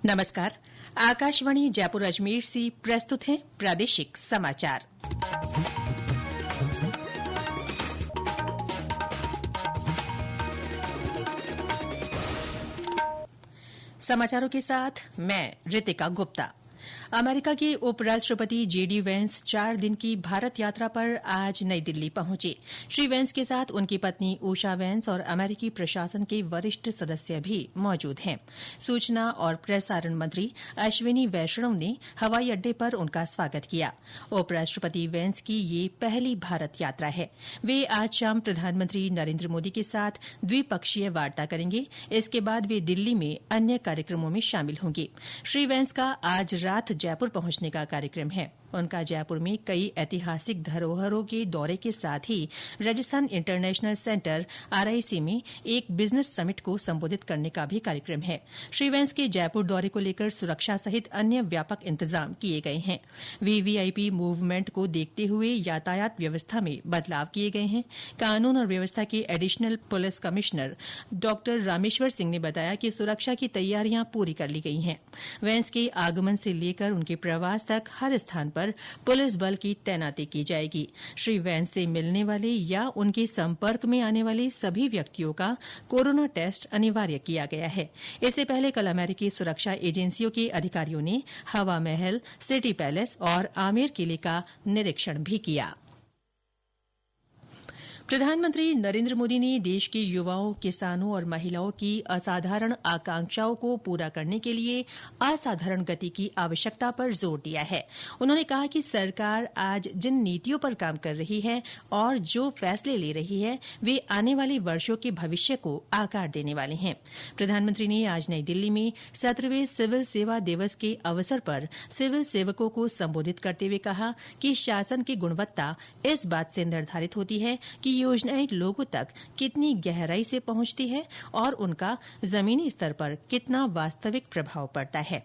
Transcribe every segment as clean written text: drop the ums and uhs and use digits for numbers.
नमस्कार। आकाशवाणी जयपुर अजमेर से प्रस्तुत हैं प्रादेशिक समाचार। समाचारों के साथ मैं रितिका गुप्ता। अमेरिका के उपराष्ट्रपति जेडी वेंस 4 दिन की भारत यात्रा पर आज नई दिल्ली पहुंचे। श्री वेंस के साथ उनकी पत्नी उषा वेंस और अमेरिकी प्रशासन के वरिष्ठ सदस्य भी मौजूद हैं। सूचना और प्रसारण मंत्री अश्विनी वैष्णव ने हवाई अड्डे पर उनका स्वागत किया। उपराष्ट्रपति वेंस की ये पहली भारत यात्रा है। वे आज शाम प्रधानमंत्री नरेन्द्र मोदी के साथ द्विपक्षीय वार्ता करेंगे। इसके बाद वे दिल्ली में अन्य कार्यक्रमों में शामिल होंगे। श्री वेंस का आज रात जयपुर पहुंचने का कार्यक्रम है। उनका जयपुर में कई ऐतिहासिक धरोहरों के दौरे के साथ ही राजस्थान इंटरनेशनल सेंटर आरआईसी में एक बिजनेस समिट को संबोधित करने का भी कार्यक्रम है। श्री वेंस के जयपुर दौरे को लेकर सुरक्षा सहित अन्य व्यापक इंतजाम किए गए हैं। वीवीआईपी मूवमेंट को देखते हुए यातायात व्यवस्था में बदलाव किए गए हैं। कानून और व्यवस्था के एडिशनल पुलिस कमिश्नर डॉ रामेश्वर सिंह ने बताया कि सुरक्षा की तैयारियां पूरी कर ली गई हैं। वेंस के आगमन से लेकर उनके प्रवास तक हर स्थान पर पुलिस बल की तैनाती की जाएगी। श्री वेंस से मिलने वाले या उनके संपर्क में आने वाले सभी व्यक्तियों का कोरोना टेस्ट अनिवार्य किया गया है। इससे पहले कल अमेरिकी सुरक्षा एजेंसियों के अधिकारियों ने हवा महल, सिटी पैलेस और आमेर किले का निरीक्षण भी किया। प्रधानमंत्री नरेन्द्र मोदी ने देश के युवाओं, किसानों और महिलाओं की असाधारण आकांक्षाओं को पूरा करने के लिए असाधारण गति की आवश्यकता पर जोर दिया है। उन्होंने कहा कि सरकार आज जिन नीतियों पर काम कर रही है और जो फैसले ले रही है, वे आने वाले वर्षों के भविष्य को आकार देने वाले हैं। प्रधानमंत्री ने आज नई दिल्ली में 17वें सिविल सेवा दिवस के अवसर पर सिविल सेवकों को संबोधित करते हुए कहा कि शासन की गुणवत्ता इस बात से निर्धारित होती है कि योजनाएं लोगों तक कितनी गहराई से पहुंचती है और उनका जमीनी स्तर पर कितना वास्तविक प्रभाव पड़ता है।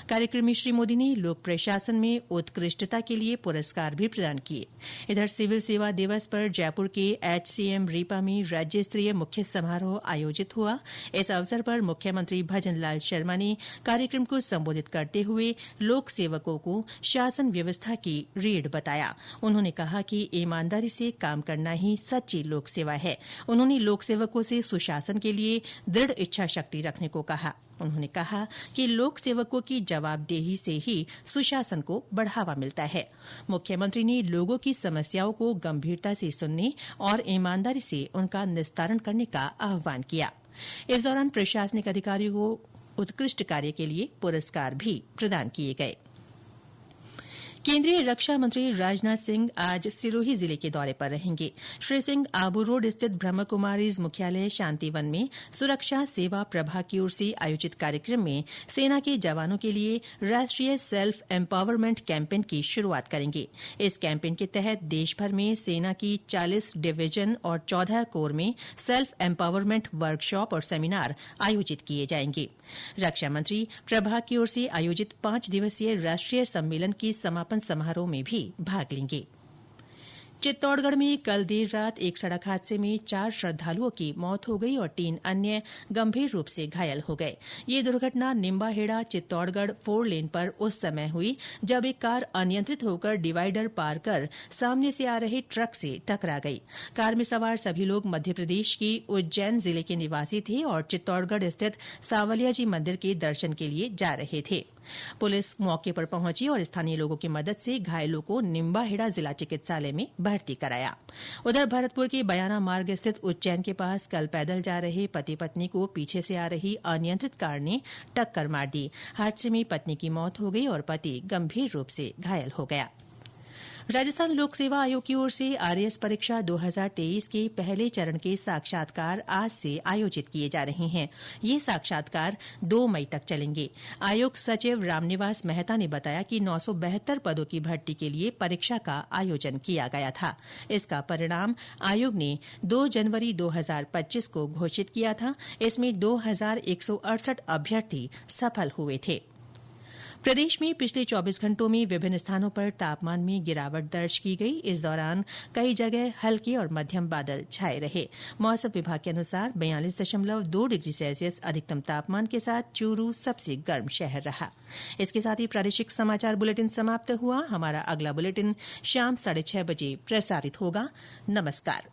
कार्यक्रम में श्री मोदी ने लोक प्रशासन में उत्कृष्टता के लिए पुरस्कार भी प्रदान किए। इधर सिविल सेवा दिवस पर जयपुर के एचसीएम रीपा में राज्य स्तरीय मुख्य समारोह आयोजित हुआ। इस अवसर पर मुख्यमंत्री भजन लाल शर्मा ने कार्यक्रम को संबोधित करते हुए लोक सेवकों को शासन व्यवस्था की रीढ़ बताया। उन्होंने कहा कि ईमानदारी से काम करना ही सच्ची लोक सेवा है। उन्होंने लोक सेवकों से सुशासन के लिए दृढ़ इच्छा शक्ति रखने को कहा। उन्होंने कहा कि लोक सेवकों की जवाबदेही से ही सुशासन को बढ़ावा मिलता है। मुख्यमंत्री ने लोगों की समस्याओं को गंभीरता से सुनने और ईमानदारी से उनका निस्तारण करने का आह्वान किया। इस दौरान प्रशासनिक अधिकारियों को उत्कृष्ट कार्य के लिए पुरस्कार भी प्रदान किए गए। केंद्रीय रक्षा मंत्री राजनाथ सिंह आज सिरोही जिले के दौरे पर रहेंगे। श्री सिंह आबू रोड स्थित ब्रह्मकुमारीज मुख्यालय शांतिवन में सुरक्षा सेवा प्रभाग की ओर से आयोजित कार्यक्रम में सेना के जवानों के लिए राष्ट्रीय सेल्फ एम्पावरमेंट कैंपेन की शुरूआत करेंगे। इस कैंपेन के तहत देशभर में सेना की 40 डिवीजन और 14 कोर में सेल्फ एम्पावरमेंट वर्कशॉप और सेमिनार आयोजित किए जाएंगे। रक्षा मंत्री प्रभाग की ओर से आयोजित 5 दिवसीय राष्ट्रीय सम्मेलन की समापन समारोह में भी भाग लेंगे। चित्तौड़गढ़ में कल देर रात एक सड़क हादसे में 4 श्रद्धालुओं की मौत हो गई और 3 अन्य गंभीर रूप से घायल हो गए। ये दुर्घटना निम्बाहेड़ा चित्तौड़गढ़ 4 लेन पर उस समय हुई जब एक कार अनियंत्रित होकर डिवाइडर पार कर सामने से आ रहे ट्रक से टकरा गई। कार में सवार सभी लोग मध्य प्रदेश की उज्जैन जिले के निवासी थे और चित्तौड़गढ़ स्थित सावलिया जी मंदिर के दर्शन के लिए जा रहे थे। पुलिस मौके पर पहुंची और स्थानीय लोगों की मदद से घायलों को निम्बाहेड़ा जिला चिकित्सालय में भर्ती कराया। उधर भरतपुर के बयाना मार्ग स्थित उज्जैन के पास कल पैदल जा रहे पति पत्नी को पीछे से आ रही अनियंत्रित कार ने टक्कर मार दी। हादसे में पत्नी की मौत हो गई और पति गंभीर रूप से घायल हो गया। राजस्थान लोक सेवा आयोग की ओर से आरएएस परीक्षा 2023 के पहले चरण के साक्षात्कार आज से आयोजित किए जा रहे हैं। ये साक्षात्कार 2 मई तक चलेंगे। आयोग सचिव रामनिवास मेहता ने बताया कि 972 पदों की भर्ती के लिए परीक्षा का आयोजन किया गया था। इसका परिणाम आयोग ने 2 जनवरी 2025 को घोषित किया था। इसमें 2168 अभ्यर्थी सफल हुए थे। प्रदेश में पिछले 24 घंटों में विभिन्न स्थानों पर तापमान में गिरावट दर्ज की गई। इस दौरान कई जगह हल्के और मध्यम बादल छाए रहे। मौसम विभाग के अनुसार 42.2 डिग्री सेल्सियस अधिकतम तापमान के साथ चूरू सबसे गर्म शहर रहा। इसके साथ ही प्रादेशिक समाचार बुलेटिन समाप्त हुआ। हमारा अगला बुलेटिन शाम 6:30 बजे प्रसारित होगा। नमस्कार।